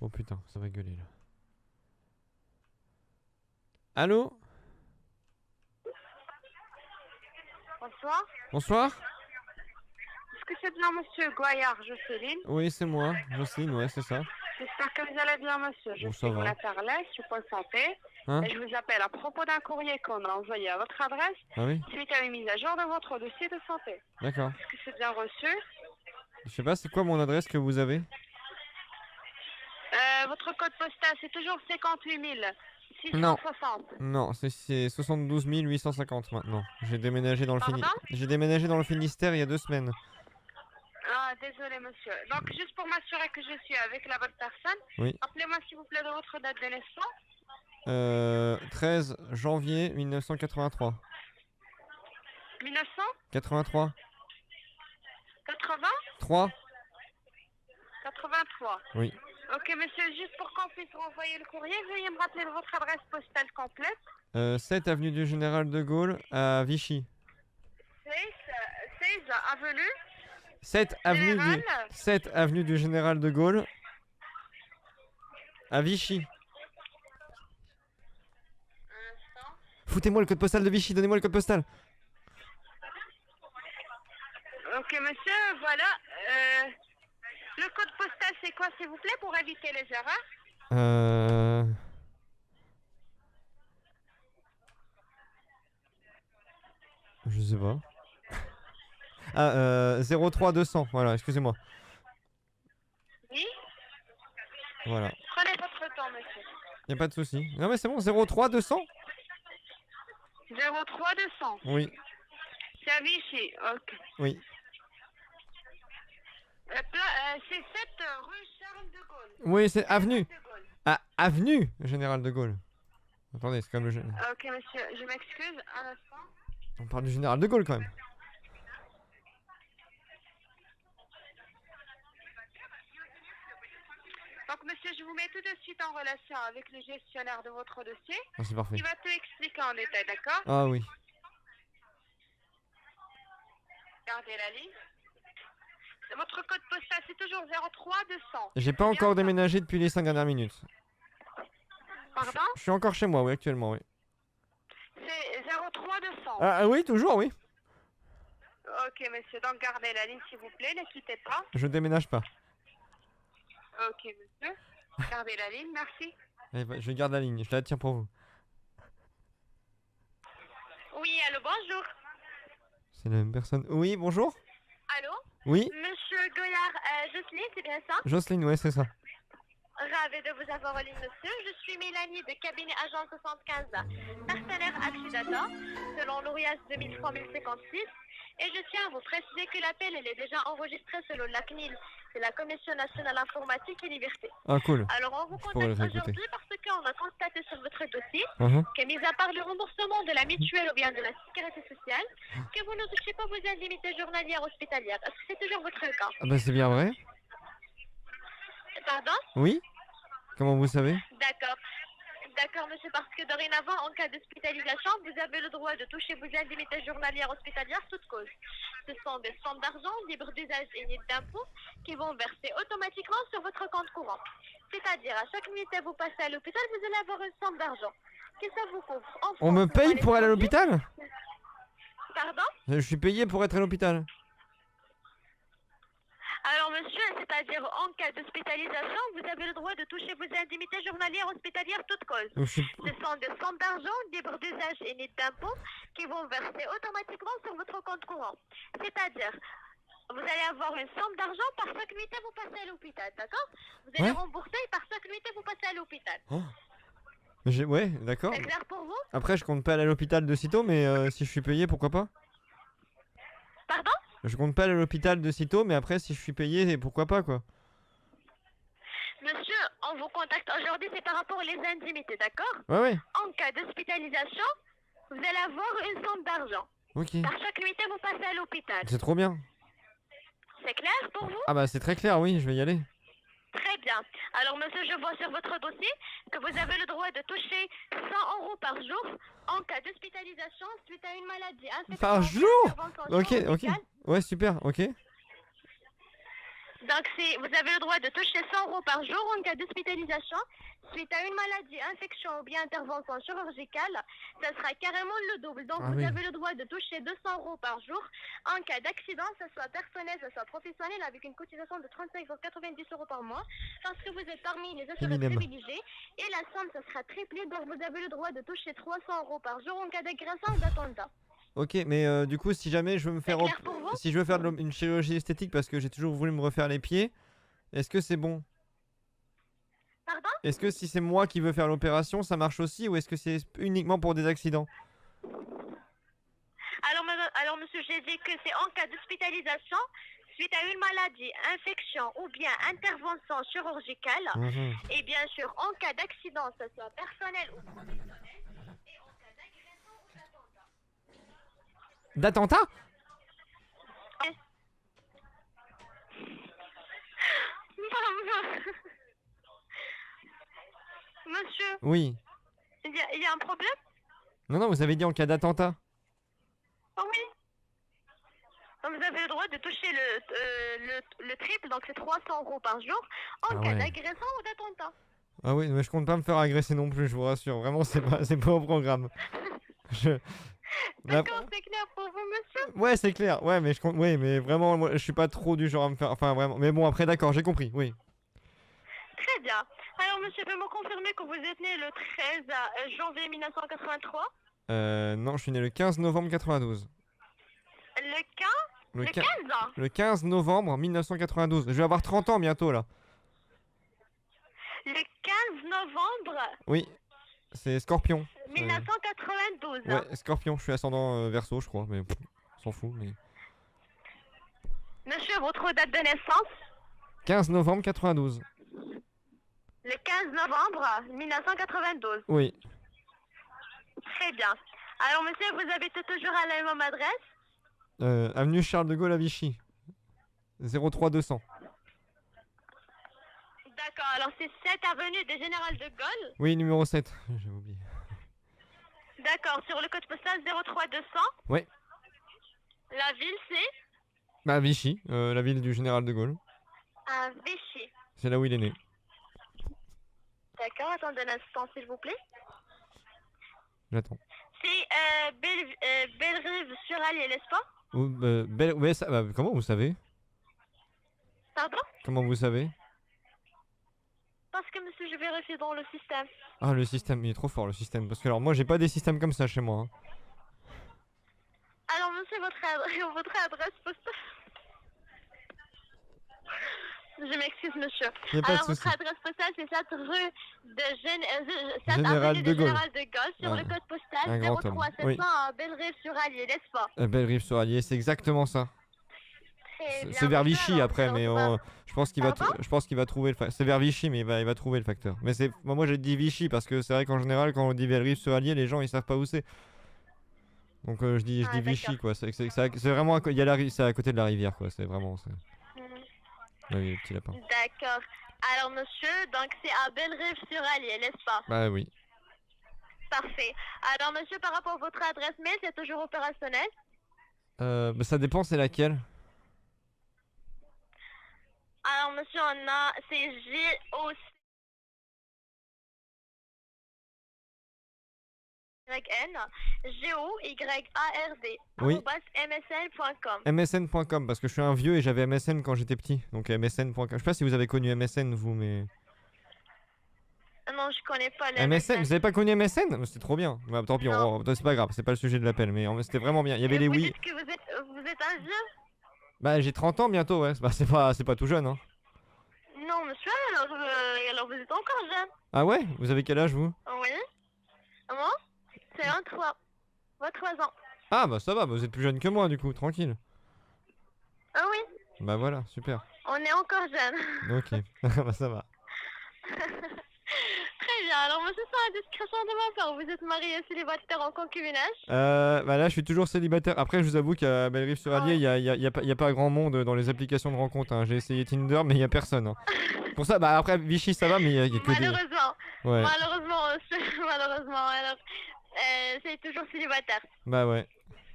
Oh putain, ça va gueuler là. Allô? Bonsoir. Bonsoir? Est-ce que c'est bien Monsieur Goyard Jocelyne? Oui, c'est moi, Jocelyne, ouais, c'est ça. J'espère que vous allez bien, monsieur. Je Bon, suis ça va. Mona Perlet, je suis Pôle Santé. Hein? Et je vous appelle à propos d'un courrier qu'on a envoyé à votre adresse Ah oui? suite à une mise à jour de votre dossier de santé. D'accord. Est-ce que c'est bien reçu? Je sais pas, c'est quoi mon adresse que vous avez? Votre code postal, c'est toujours 58 Non. 660. Non, c'est 72 850 maintenant. J'ai déménagé dans le Pardon? J'ai déménagé dans le Finistère il y a 2 semaines. Ah, désolé, monsieur. Donc, juste pour m'assurer que je suis avec la bonne personne, Oui. rappelez-moi s'il vous plaît de votre date de naissance. 13 janvier 1983. 1900? 83. 80? 3? 83. Oui. Ok, monsieur, juste pour qu'on puisse renvoyer le courrier, veuillez me rappeler votre adresse postale complète. 7 avenue du Général de Gaulle à Vichy. 16 avenue 7 avenue du... Générale. 7 avenue du Général de Gaulle à Vichy. Un instant. Foutez-moi le code postal de Vichy, donnez-moi le code postal. Ok, monsieur, voilà. Le code postal, c'est quoi, s'il vous plaît, pour éviter les erreurs? Je sais pas. Ah, 03 200, voilà, excusez-moi. Oui. Voilà. Prenez votre temps, monsieur. Y a pas de souci. Non mais c'est bon, 03 200? 03 200. Oui, C'est à Vichy, ok. oui. C'est 7 rue Charles de Gaulle. Oui, c'est avenue. De Gaulle. Ah, avenue Général de Gaulle. Attendez, c'est comme le... Ok, monsieur, je m'excuse, un instant. On parle du Général de Gaulle quand même. Donc, monsieur, je vous mets tout de suite en relation avec le gestionnaire de votre dossier. Ah, c'est parfait. Il va tout expliquer en détail, d'accord? Ah oui. Gardez la ligne. Votre code postal, c'est toujours 03 200. J'ai pas encore déménagé depuis les 5 dernières minutes. Pardon? Je suis encore chez moi, oui, actuellement, oui. C'est 03 200. Ah oui, toujours, oui. Ok, monsieur, donc gardez la ligne, s'il vous plaît, ne quittez pas. Je déménage pas. Ok, monsieur. Gardez la ligne, merci. Allez, je garde la ligne, je la tiens pour vous. Oui, allô, bonjour. C'est la même personne. Oui, bonjour. Allô? Oui, Monsieur Goyard, Jocelyne, c'est bien ça? Jocelyne, ouais, c'est ça. Ravi de vous avoir en ligne, monsieur. Je suis Mélanie de cabinet Agent 75, partenaire Axidata, selon l'ORIAS 2003-1056. Et je tiens à vous préciser que l'appel elle est déjà enregistré selon la CNIL, c'est la Commission nationale informatique et liberté. Ah, cool. Alors on vous Je pourrais le contacte réécouter. aujourd'hui parce qu'on a constaté sur votre dossier Uh-huh. que, mis à part le remboursement de la mutuelle ou bien de la sécurité sociale, que vous ne touchez pas vos indemnités journalières hospitalières. Est-ce que c'est toujours votre cas? Ah bah c'est bien vrai. Pardon? Oui? Comment vous savez? D'accord. D'accord, monsieur, parce que dorénavant, en cas d'hospitalisation, vous avez le droit de toucher vos indemnités journalières hospitalières toute cause. Ce sont des sommes d'argent libres d'usage et libres d'impôts qui vont verser automatiquement sur votre compte courant. C'est-à-dire, à chaque minute que vous passez à l'hôpital, vous allez avoir une somme d'argent. Que ça vous couvre en On France me ou paye pour aller à l'étranger. l'hôpital? Pardon? Je suis payé pour être à l'hôpital. Alors, monsieur, c'est-à-dire, en cas d'hospitalisation, vous avez le droit de toucher vos indemnités journalières hospitalières toute cause. Donc, je suis... Ce sont des sommes d'argent libres d'usage et nets d'impôts qui vont verser automatiquement sur votre compte courant. C'est-à-dire, vous allez avoir une somme d'argent par chaque nuitée vous passez à l'hôpital, d'accord? Vous allez Ouais. rembourser par chaque nuitée vous passez à l'hôpital. Oh. Ouais, d'accord. C'est clair pour vous? Après, je compte pas aller à l'hôpital de sitôt, mais si je suis payé, pourquoi pas? Pardon? Je compte pas aller à l'hôpital de sitôt, mais après, si je suis payé, pourquoi pas, quoi. Monsieur, on vous contacte aujourd'hui, c'est par rapport aux indemnités, d'accord? Ouais, ouais. En cas d'hospitalisation, vous allez avoir une somme d'argent. Ok. Par chaque nuitée vous passez à l'hôpital. C'est trop bien. C'est clair pour vous? Ah bah c'est très clair, oui, je vais y aller. Très bien. Alors, monsieur, je vois sur votre dossier que vous avez le droit de toucher 100 € par jour en cas d'hospitalisation suite à une maladie. Par jour? intervention Ok, ok. chirurgicale. Ouais, super, ok. Donc, vous avez le droit de toucher 100 euros par jour en cas d'hospitalisation suite à une maladie, infection ou bien intervention chirurgicale. Ça sera carrément le double. Donc, Ah vous oui. avez le droit de toucher 200 euros par jour en cas d'accident, que ce soit personnel, que ce soit professionnel, avec une cotisation de 35,90 euros par mois, parce que vous êtes parmi les assurés Eminem. privilégiés. Et la somme, ça sera triplée. Donc, vous avez le droit de toucher 300 euros par jour en cas d'agression ou d'attentat. Ok, mais du coup, si jamais je veux me C'est faire, clair pour vous? si je veux faire une chirurgie esthétique parce que j'ai toujours voulu me refaire les pieds, est-ce que c'est bon? Pardon? Est-ce que si c'est moi qui veux faire l'opération, ça marche aussi ou est-ce que c'est uniquement pour des accidents? Alors, monsieur, j'ai dit que c'est en cas d'hospitalisation suite à une maladie, infection ou bien intervention chirurgicale. Mhm. Et bien sûr, en cas d'accident, que ce soit personnel ou professionnel. Et en cas d'agression ou d'attentat. D'attentat? Monsieur, Oui. il y a un problème? Non, non, vous avez dit en cas d'attentat. Oh oui. Donc, vous avez le droit de toucher le triple, donc c'est 300 euros par jour, en Ah cas ouais. d'agression ou d'attentat. Ah oui, mais je compte pas me faire agresser non plus, je vous rassure. Vraiment, c'est pas au programme. Je... Mais D'accord, c'est clair pour vous, monsieur? ouais, c'est clair. Ouais, mais je compte. Oui, mais vraiment, moi, je suis pas trop du genre à me faire. Enfin, vraiment. Mais bon, après, d'accord, j'ai compris. Oui. Très bien. Alors, monsieur, peut me confirmer que vous êtes né le 13 janvier 1983? Non, je suis né le 15 novembre 92. Le 15? Le, Le quin- 15 ans? le 15 novembre 1992. Je vais avoir 30 ans bientôt là. Le 15 novembre Oui, c'est Scorpion. 1992. Ouais, Scorpion. Je suis ascendant Verseau, je crois. Mais pff, on s'en fout. Mais... Monsieur, votre date de naissance? 15 novembre 92. Le 15 novembre 1992. Oui. Très bien. Alors, monsieur, vous habitez toujours à la même adresse? Avenue Charles de Gaulle à Vichy. 03200. D'accord, alors c'est 7 avenue des Général de Gaulle. Oui, numéro 7. J'ai oublié. D'accord, sur le code postal 03200. Ouais. La ville, c'est Bah, Vichy, la ville du général de Gaulle. à Vichy. C'est là où il est né. D'accord, attendez un instant, s'il vous plaît. J'attends. C'est Bellerive-sur-Allier, n'est-ce pas? Ouais, comment vous savez? Pardon? Comment vous savez? Parce que monsieur, je vérifie dans le système. Ah, le système, il est trop fort le système. Parce que alors, moi, j'ai pas des systèmes comme ça chez moi. Hein. Alors, monsieur, votre adresse postale. Je m'excuse, monsieur. Y a pas Alors, de souci. votre adresse postale, c'est 7 rue de Général avenue de de Gaulle. Général de Gaulle, sur Ah, le code un postal grand homme. 03700 Oui. à Bellerive-sur-Allier, n'est-ce pas? Bellerive-sur-Allier, c'est exactement ça. Très bien, C'est vers monsieur, Vichy alors, après, vous mais allez je pense qu'il va, Pardon je pense qu'il va trouver le facteur. C'est vers Vichy, mais il va trouver le facteur. Mais c'est, moi j'ai dit Vichy parce que c'est vrai qu'en général, quand on dit Bellerive-sur-Allier, les gens ils savent pas où c'est. Donc je dis Ah, Vichy d'accord. quoi. C'est vraiment, il y a c'est à côté de la rivière quoi. C'est vraiment, Mhm. oui, le petit lapin. D'accord. Alors, monsieur, donc c'est à Bellerive-sur-Allier, n'est-ce pas? Bah oui. Parfait. Alors, monsieur, par rapport à votre adresse mail, c'est toujours opérationnel? Bah, ça dépend, c'est laquelle? Alors, monsieur, on a, c'est GOC. YN, GOYARD, Oui. @msn.com. MSN.com parce que je suis un vieux et j'avais MSN quand j'étais petit. Donc MSN.com. Je sais pas si vous avez connu MSN vous, mais. Non, je connais pas le MSN, vous avez pas connu MSN? C'était trop bien. Bah, tant pis, Non. c'est pas grave, c'est pas le sujet de l'appel, mais c'était vraiment bien. Il y avait Et les vous Wii. dites que vous êtes un vieux? Bah j'ai 30 ans bientôt, ouais. Bah, c'est pas tout jeune, hein. Non, monsieur, alors vous êtes encore jeune. Ah ouais? Vous avez quel âge vous? Oui. Moi, c'est 23 ans. Ah bah ça va, bah, vous êtes plus jeune que moi du coup, tranquille. Ah oui, Bah voilà, super. on est encore jeune. Ok, bah ça va. Très bien, alors monsieur, sans indiscrétion de ma part, vous êtes marié, célibataire, en concubinage? Bah là je suis toujours célibataire. Après je vous avoue qu'à Bellerive-sur-Allier, y a pas grand monde dans les applications de rencontre. Hein. J'ai essayé Tinder mais y a personne. Hein. Pour ça, bah après Vichy ça va mais y a que des... Malheureusement, Ouais, malheureusement, malheureusement, alors, c'est toujours célibataire. bah ouais.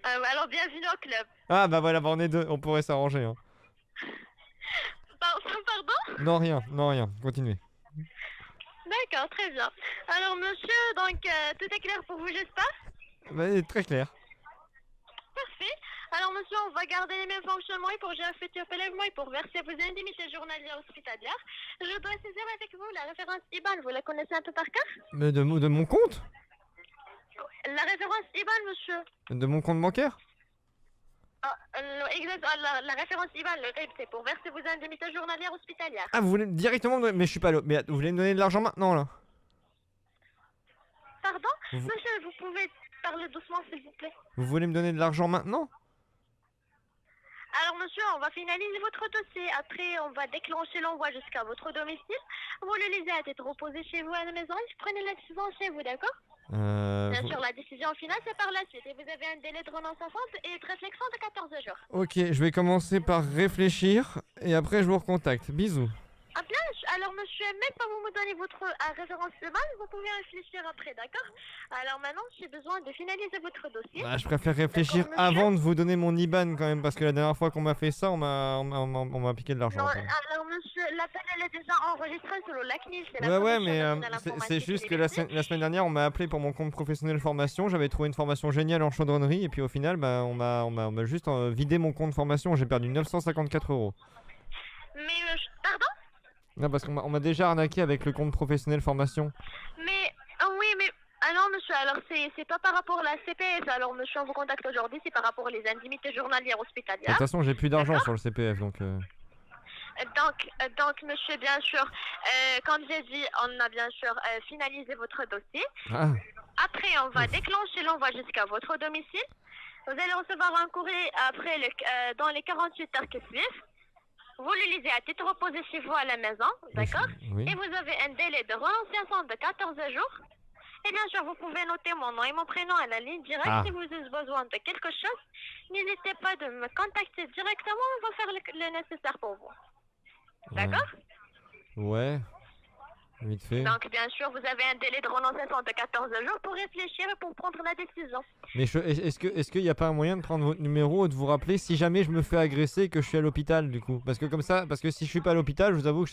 Alors, bienvenue au club. Ah bah voilà, bah, on est deux, on pourrait s'arranger. Hein. Pardon? Non, rien. Continuez. D'accord, très bien. Alors, monsieur, donc, tout est clair pour vous, j'espère? Bah, très clair. Parfait. Alors, monsieur, on va garder les mêmes fonctionnements et pour gérer un futur prélèvement et pour verser vos indemnités journalières hospitalières. Je dois saisir avec vous la référence IBAN. Vous la connaissez un peu par cœur? Mais de mon compte? La référence IBAN, monsieur. De mon compte bancaire? La référence IBAN, le RIB, c'est pour verser vos indemnités journalières hospitalières. Ah, vous voulez directement me donner... Mais je suis pas là. Mais vous voulez me donner de l'argent maintenant, là? Pardon? Monsieur, vous pouvez parler doucement, s'il vous plaît. Vous voulez me donner de l'argent maintenant? Alors, monsieur, on va finaliser votre dossier. Après, on va déclencher l'envoi jusqu'à votre domicile. Vous le lisez à tête reposée chez vous à la maison et vous prenez la décision chez vous, d'accord? Bien sûr, la décision finale, c'est par la suite. Et vous avez un délai de renonciation et de réflexion de 14 jours. Ok, je vais commencer par réfléchir et après je vous recontacte. Bisous. Ah bien, alors monsieur, même pas vous me donnez votre référence IBAN, vous pouvez réfléchir après, d'accord? Alors maintenant, j'ai besoin de finaliser votre dossier. Ah, je préfère réfléchir avant de vous donner mon IBAN quand même, parce que la dernière fois qu'on m'a fait ça, on m'a piqué de l'argent. Non, alors monsieur, l'appel elle est déjà enregistrée sur la CNIL. Ouais, mais c'est juste que la semaine dernière, on m'a appelé pour mon compte professionnel formation. J'avais trouvé une formation géniale en chaudronnerie et puis au final, bah, on m'a juste vidé mon compte formation. J'ai perdu 954 €. Mais pardon? Non, parce qu'on m'a déjà arnaqué avec le compte professionnel formation. Mais oui, mais ah non monsieur, alors c'est pas par rapport à la CPF. Alors monsieur, on vous contacte aujourd'hui, c'est par rapport aux indemnités journalières De hospitalières. toute façon, j'ai plus d'argent sur le CPF, donc. Donc monsieur, bien sûr, comme j'ai dit, on a bien sûr finalisé votre dossier. Ah. Après, on va déclencher l'envoi jusqu'à votre domicile. Vous allez recevoir un courrier après dans les 48 heures qui suivent. Vous le lisez à titre reposé chez vous à la maison, d'accord? Oui. Et vous avez un délai de renonciation de 14 jours. Et bien sûr, vous pouvez noter mon nom et mon prénom à la ligne directe. Si vous avez besoin de quelque chose, n'hésitez pas de me contacter directement. On va faire le nécessaire pour vous. D'accord? Ouais. Vite fait. Donc, bien sûr, vous avez un délai de renonciation de 14 jours pour réfléchir et pour prendre la décision. Mais est-ce qu'il n'y a pas un moyen de prendre votre numéro et de vous rappeler si jamais je me fais agresser et que je suis à l'hôpital du coup? Parce que si je suis pas à l'hôpital, je vous avoue que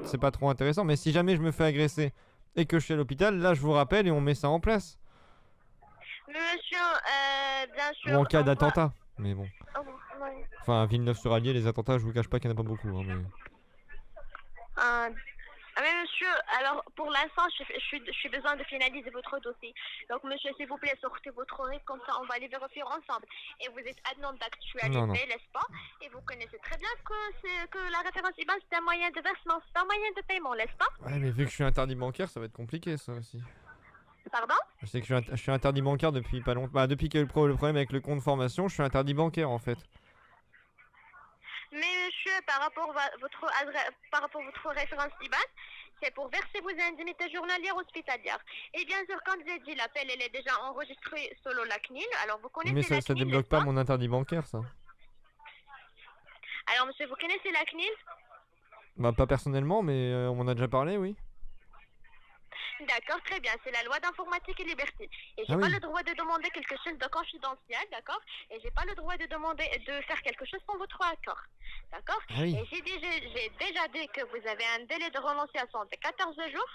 c'est pas trop intéressant. Mais si jamais je me fais agresser et que je suis à l'hôpital, là je vous rappelle et on met ça en place. Monsieur, bien sûr. Ou en cas d'attentat. Mais bon. Ouais. Enfin, à Villeneuve-sur-Allier, les attentats, je vous cache pas qu'il n'y en a pas beaucoup. Hein, mais... Mais monsieur, alors pour l'instant, je suis besoin de finaliser votre dossier. Donc monsieur, s'il vous plaît, sortez votre RIB, comme ça on va les vérifier ensemble. Et vous êtes adnan d'actualité, n'est-ce pas? Et vous connaissez très bien que la référence IBAN c'est un moyen de versement, c'est un moyen de paiement, n'est-ce pas? Ouais, mais vu que je suis interdit bancaire, ça va être compliqué ça aussi. Pardon? Je sais que je suis interdit bancaire depuis pas longtemps. Bah, depuis qu'il y a eu le problème avec le compte formation, je suis interdit bancaire en fait. Mais monsieur, par rapport à votre référence IBAN, c'est pour verser vos indemnités journalières hospitalières. Et bien sûr, comme j'ai dit, l'appel elle est déjà enregistré selon la CNIL. Alors vous connaissez mais la ça CNIL, débloque pas mon interdit bancaire ça. Alors monsieur, vous connaissez la CNIL? Bah pas personnellement, mais on en a déjà parlé, oui. D'accord, très bien. C'est la loi d'informatique et liberté. Et j'ai pas le droit de demander quelque chose de confidentiel, d'accord? Et j'ai pas le droit de demander de faire quelque chose sans votre accord, d'accord? Oui. Et j'ai déjà dit que vous avez un délai de renonciation de 14 jours,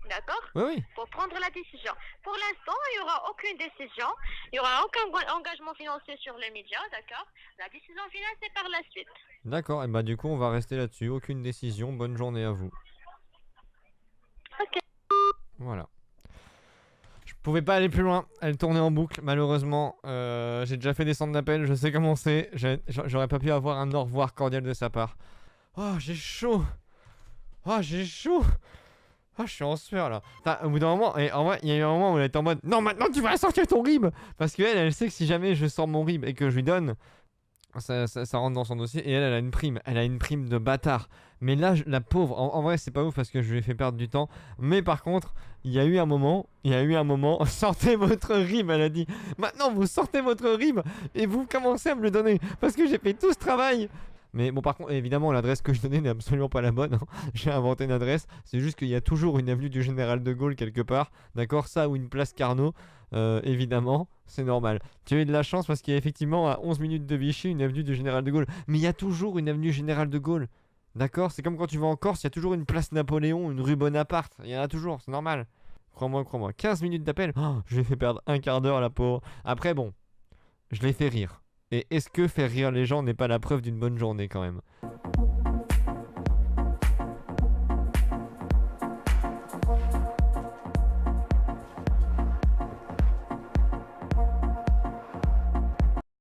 d'accord? Oui. Pour prendre la décision. Pour l'instant, il n'y aura aucune décision, il n'y aura aucun engagement financier sur les médias, d'accord? La décision finale, c'est par la suite. D'accord, et bah du coup, on va rester là-dessus. Aucune décision. Bonne journée à vous. Ok. Voilà. Je pouvais pas aller plus loin, elle tournait en boucle malheureusement. J'ai déjà fait des centres d'appel, je sais comment c'est. J'aurais pas pu avoir un au revoir cordial de sa part. Oh, j'ai chaud. Oh, j'ai chaud. Oh, je suis en sueur là. Au bout d'un moment, et en vrai, il y a eu un moment où elle était en mode non, maintenant tu vas sortir ton RIB. Parce qu'elle, elle sait que si jamais je sors mon RIB et que je lui donne, ça rentre dans son dossier. Et elle a une prime. Elle a une prime de bâtard. Mais là, la pauvre, en vrai, c'est pas ouf parce que je lui ai fait perdre du temps. Mais par contre, il y a eu un moment, sortez votre RIB, elle a dit. Maintenant, vous sortez votre RIB et vous commencez à me le donner. Parce que j'ai fait tout ce travail. Mais bon, par contre, évidemment, l'adresse que je donnais n'est absolument pas la bonne. Hein. J'ai inventé une adresse. C'est juste qu'il y a toujours une avenue du Général de Gaulle quelque part. D'accord? Ça ou une place Carnot. Évidemment, c'est normal. Tu as eu de la chance parce qu'il y a effectivement à 11 minutes de Vichy une avenue du Général de Gaulle. Mais il y a toujours une avenue Général de Gaulle. D'accord? C'est comme quand tu vas en Corse, il y a toujours une place Napoléon, une rue Bonaparte. Il y en a toujours, c'est normal. Crois-moi, crois-moi. 15 minutes d'appel, oh, je l'ai fait perdre un quart d'heure, la pauvre. Après, bon, je l'ai fait rire. Et est-ce que faire rire les gens n'est pas la preuve d'une bonne journée quand même?